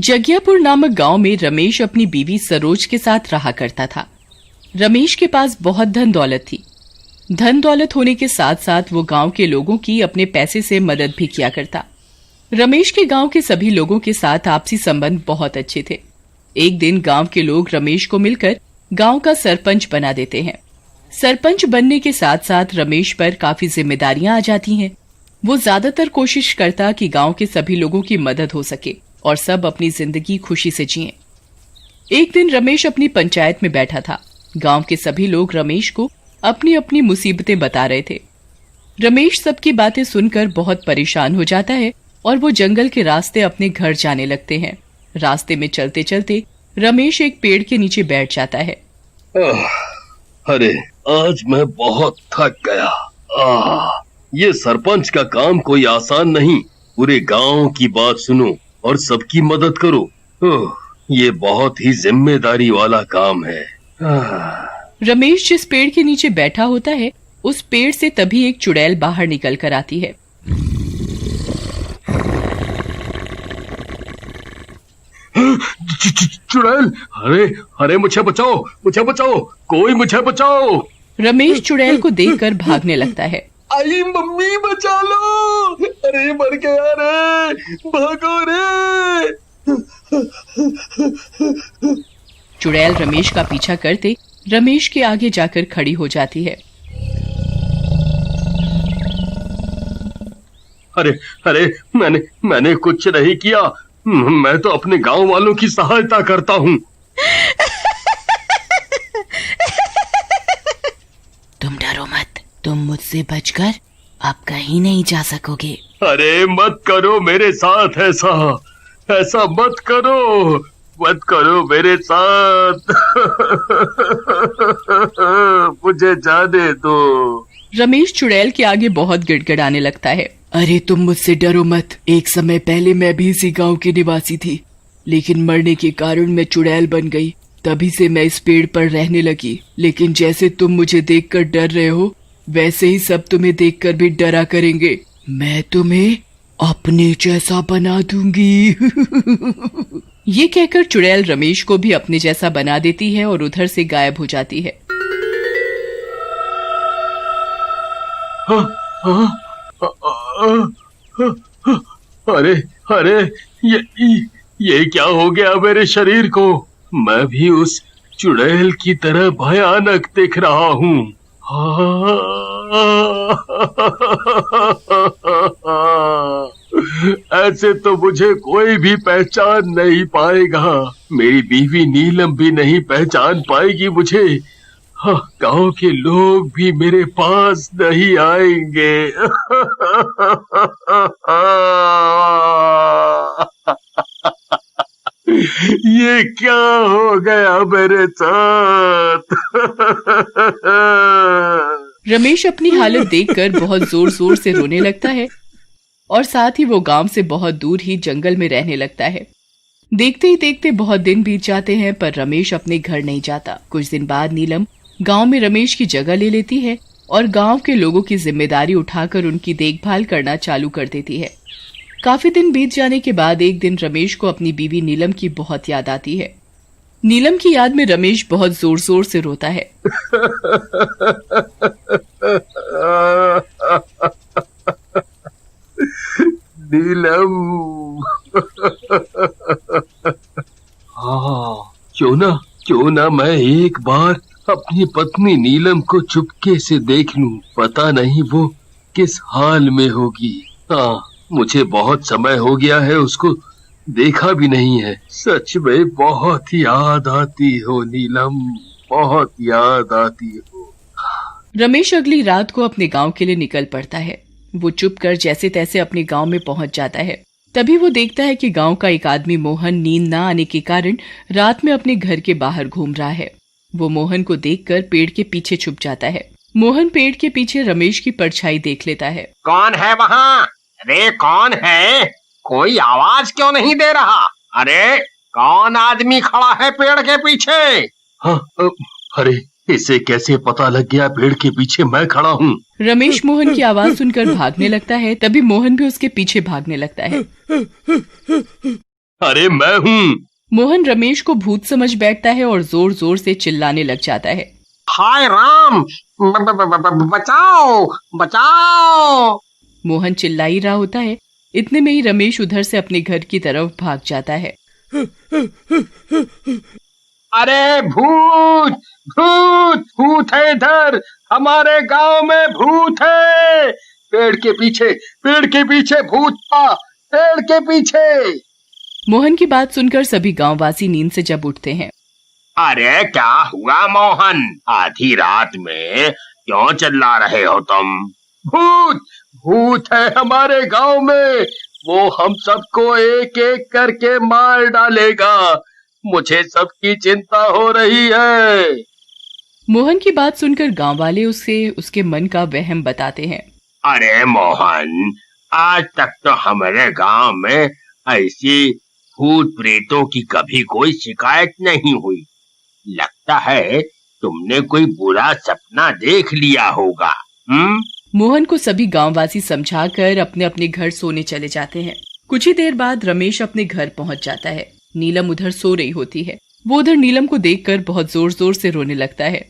जगियापुर नामक गांव में रमेश अपनी बीवी सरोज के साथ रहा करता था। रमेश के पास बहुत धन दौलत थी। धन दौलत होने के साथ साथ वो गांव के लोगों की अपने पैसे से मदद भी किया करता। रमेश के गांव के सभी लोगों के साथ आपसी संबंध बहुत अच्छे थे। एक दिन गांव के लोग रमेश को मिलकर गांव का सरपंच बना देते हैं। सरपंच बनने के साथ साथ रमेश पर काफी जिम्मेदारियां आ जाती हैं। वो ज्यादातर कोशिश करता कि गांव के सभी लोगों की मदद हो सके और सब अपनी जिंदगी खुशी से जिएं। एक दिन रमेश अपनी पंचायत में बैठा था। गांव के सभी लोग रमेश को अपनी अपनी मुसीबतें बता रहे थे। रमेश सबकी बातें सुनकर बहुत परेशान हो जाता है और वो जंगल के रास्ते अपने घर जाने लगते हैं। रास्ते में चलते चलते रमेश एक पेड़ के नीचे बैठ जाता है। अरे आज मैं बहुत थक गया। ये सरपंच का काम कोई आसान नहीं। पूरे गांव की बात सुनो और सबकी मदद करो। ये बहुत ही जिम्मेदारी वाला काम है। रमेश जिस पेड़ के नीचे बैठा होता है उस पेड़ से तभी एक चुड़ैल बाहर निकल कर आती है। चुड़ैल, अरे मुझे बचाओ, मुझे बचाओ, कोई मुझे बचाओ। रमेश चुड़ैल को देखकर भागने लगता है। आई मम्मी बचा लो, अरे मर गया रे, भागो रे। चुड़ैल रमेश का पीछा करते रमेश के आगे जाकर खड़ी हो जाती है। अरे मैंने कुछ नहीं किया। मैं तो अपने गांव वालों की सहायता करता हूँ। तुम डरो मत, तुम मुझसे बचकर अब कहीं नहीं जा सकोगे। अरे मत करो मेरे साथ ऐसा मत करो मेरे साथ। मुझे जाने दो। रमेश चुड़ैल के आगे बहुत गिड़गिड़ाने लगता है। अरे तुम मुझसे डरो मत। एक समय पहले मैं भी इसी गांव की निवासी थी, लेकिन मरने के कारण मैं चुड़ैल बन गई। तभी से मैं इस पेड़ पर रहने लगी। लेकिन जैसे तुम मुझे देखकर डर रहे हो, वैसे ही सब तुम्हें देखकर भी डरा करेंगे। मैं तुम्हें अपने जैसा बना दूंगी। ये कहकर चुड़ैल रमेश को भी अपने जैसा बना देती है और उधर से गायब हो जाती है। अरे ये क्या हो गया मेरे शरीर को? मैं भी उस चुड़ैल की तरह भयानक दिख रहा हूँ। ऐसे तो मुझे कोई भी पहचान नहीं पाएगा। मेरी बीवी नीलम भी नहीं पहचान पाएगी मुझे। गांव के लोग भी मेरे पास नहीं आएंगे। ये क्या हो गया मेरे साथ? रमेश अपनी हालत देखकर बहुत जोर जोर से रोने लगता है और साथ ही वो गांव से बहुत दूर ही जंगल में रहने लगता है। देखते ही देखते बहुत दिन बीत जाते हैं, पर रमेश अपने घर नहीं जाता। कुछ दिन बाद नीलम गांव में रमेश की जगह ले लेती है और गांव के लोगों की जिम्मेदारी उठाकर उनकी देखभाल करना चालू कर देती है। काफी दिन बीत जाने के बाद एक दिन रमेश को अपनी बीवी नीलम की बहुत याद आती है। नीलम की याद में रमेश बहुत जोर जोर से रोता है। नीलम, क्यों ना मैं एक बार अपनी पत्नी नीलम को चुपके से देख लूं। पता नहीं वो किस हाल में होगी। मुझे बहुत समय हो गया है उसको देखा भी नहीं है। सच में बहुत याद आती हो नीलम, बहुत याद आती हो। रमेश अगली रात को अपने गांव के लिए निकल पड़ता है। वो चुप कर जैसे तैसे अपने गांव में पहुंच जाता है। तभी वो देखता है कि गांव का एक आदमी मोहन नींद न आने के कारण रात में अपने घर के बाहर घूम रहा है। वो मोहन को देखकर पेड़ के पीछे छुप जाता है। मोहन पेड़ के पीछे रमेश की परछाई देख लेता है। कौन है वहाँ? अरे कौन है? कोई आवाज क्यों नहीं दे रहा? अरे कौन आदमी खड़ा है पेड़ के पीछे? अरे इसे कैसे पता लग गया पेड़ के पीछे मैं खड़ा हूँ? रमेश मोहन की आवाज सुनकर भागने लगता है। तभी मोहन भी उसके पीछे भागने लगता है। अरे मैं हूँ। मोहन रमेश को भूत समझ बैठता है और जोर जोर से चिल्लाने लग जाता है। हाय राम, बचाओ बचाओ। मोहन चिल्ला ही रहा होता है, इतने में ही रमेश उधर से अपने घर की तरफ भाग जाता है। अरे भूत भूत भूत है इधर, हमारे गांव में भूत है। पेड़ के पीछे भूत था, पेड़ के पीछे। मोहन की बात सुनकर सभी गांववासी नींद से जब उठते हैं। अरे क्या हुआ मोहन, आधी रात में क्यों चिल्ला रहे हो तुम? भूत भूत है हमारे गांव में, वो हम सबको एक एक करके मार डालेगा। मुझे सबकी चिंता हो रही है। मोहन की बात सुनकर गांव वाले उसे उसके मन का वहम बताते हैं। अरे मोहन, आज तक तो हमारे गांव में ऐसी भूत प्रेतों की कभी कोई शिकायत नहीं हुई। लगता है तुमने कोई बुरा सपना देख लिया होगा। मोहन को सभी गांववासी समझाकर अपने अपने घर सोने चले जाते हैं। कुछ ही देर बाद रमेश अपने घर पहुंच जाता है। नीलम उधर सो रही होती है। वो उधर नीलम को देखकर बहुत जोर जोर से रोने लगता है।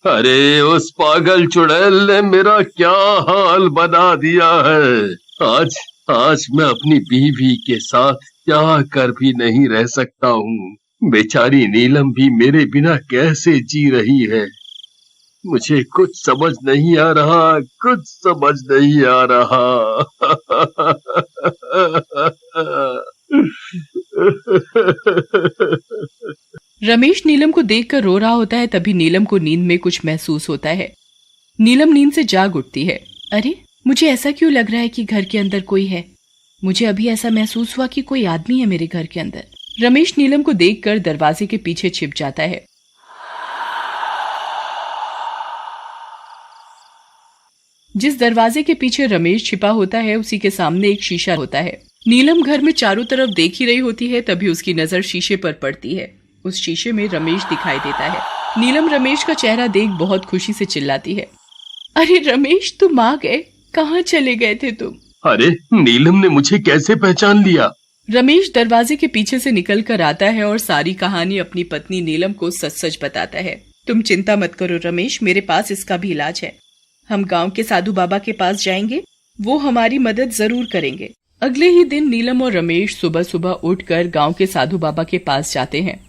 अरे उस पागल चुड़ैल ने मेरा क्या हाल बना दिया है। आज मैं अपनी बीवी के साथ क्या कर भी नहीं रह सकता हूँ। बेचारी नीलम भी मेरे बिना कैसे जी रही है। मुझे कुछ समझ नहीं आ रहा, कुछ समझ नहीं आ रहा। रमेश नीलम को देखकर रो रहा होता है। तभी नीलम को नींद में कुछ महसूस होता है। नीलम नींद से जाग उठती है। अरे मुझे ऐसा क्यों लग रहा है कि घर के अंदर कोई है? मुझे अभी ऐसा महसूस हुआ कि कोई आदमी है मेरे घर के अंदर। रमेश नीलम को देखकर दरवाजे के पीछे छिप जाता है। जिस दरवाजे के पीछे रमेश छिपा होता है उसी के सामने एक शीशा होता है। नीलम घर में चारों तरफ देख ही रही होती है, तभी उसकी नजर शीशे पर पड़ती है। उस शीशे में रमेश दिखाई देता है। नीलम रमेश का चेहरा देख बहुत खुशी से चिल्लाती है। अरे रमेश, तुम आ गए, कहाँ चले गए थे तुम? अरे नीलम ने मुझे कैसे पहचान लिया? रमेश दरवाजे के पीछे से निकल कर आता है और सारी कहानी अपनी पत्नी नीलम को सच सच बताता है। तुम चिंता मत करो रमेश, मेरे पास इसका भी इलाज है। हम गांव के साधु बाबा के पास जाएंगे, वो हमारी मदद जरूर करेंगे। अगले ही दिन नीलम और रमेश सुबह सुबह उठकर गांव के साधु बाबा के पास जाते हैं।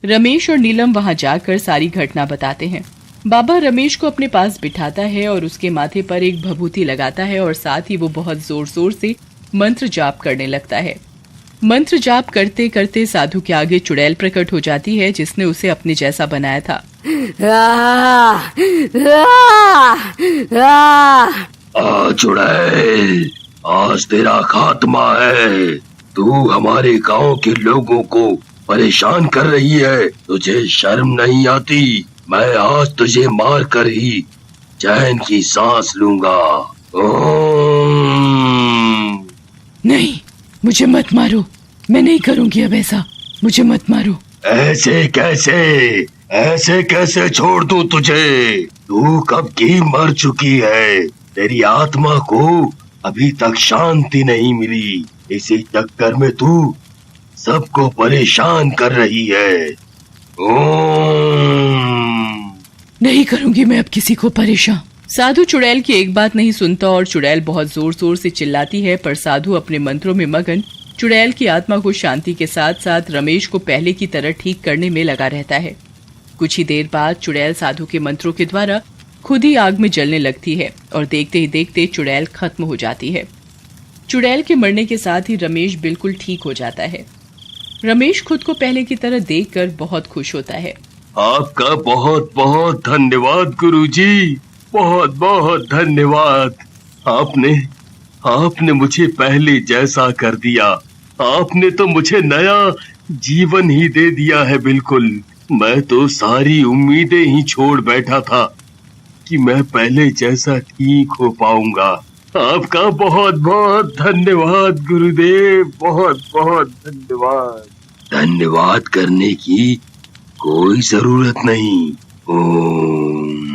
रमेश और नीलम वहां जाकर सारी घटना बताते हैं। बाबा रमेश को अपने पास बिठाता है और उसके माथे पर एक भभूति लगाता है और साथ ही वो बहुत जोर जोर से मंत्र जाप करने लगता है। मंत्र जाप करते करते साधु के आगे चुड़ैल प्रकट हो जाती है, जिसने उसे अपने जैसा बनाया था। चुड़ैल, आज तेरा खात्मा है। तू हमारे गांव के लोगों को परेशान कर रही है, तुझे शर्म नहीं आती? मैं आज तुझे मार कर ही चैन की सांस लूंगा। नहीं, मुझे मत मारो, मैं नहीं करूंगी अब ऐसा, मुझे मत मारो। ऐसे कैसे छोड़ दूं तुझे? तू कब की मर चुकी है, तेरी आत्मा को अभी तक शांति नहीं मिली। इसी चक्कर में तू सबको परेशान कर रही है। नहीं करूंगी मैं अब किसी को परेशान। साधु चुड़ैल की एक बात नहीं सुनता और चुड़ैल बहुत जोर जोर से चिल्लाती है, पर साधु अपने मंत्रों में मगन चुड़ैल की आत्मा को शांति के साथ साथ रमेश को पहले की तरह ठीक करने में लगा रहता है। कुछ ही देर बाद चुड़ैल साधु के मंत्रों के द्वारा खुद ही आग में जलने लगती है और देखते ही देखते चुड़ैल खत्म हो जाती है। चुड़ैल के मरने के साथ ही रमेश बिल्कुल ठीक हो जाता है। रमेश खुद को पहले की तरह देखकर बहुत खुश होता है। आपका बहुत बहुत धन्यवाद गुरुजी, बहुत बहुत धन्यवाद। आपने मुझे पहले जैसा कर दिया। आपने तो मुझे नया जीवन ही दे दिया है। बिल्कुल, मैं तो सारी उम्मीदें ही छोड़ बैठा था कि मैं पहले जैसा ठीक हो पाऊंगा। आपका बहुत बहुत धन्यवाद गुरुदेव, बहुत बहुत धन्यवाद। धन्यवाद करने की कोई जरूरत नहीं। ओम।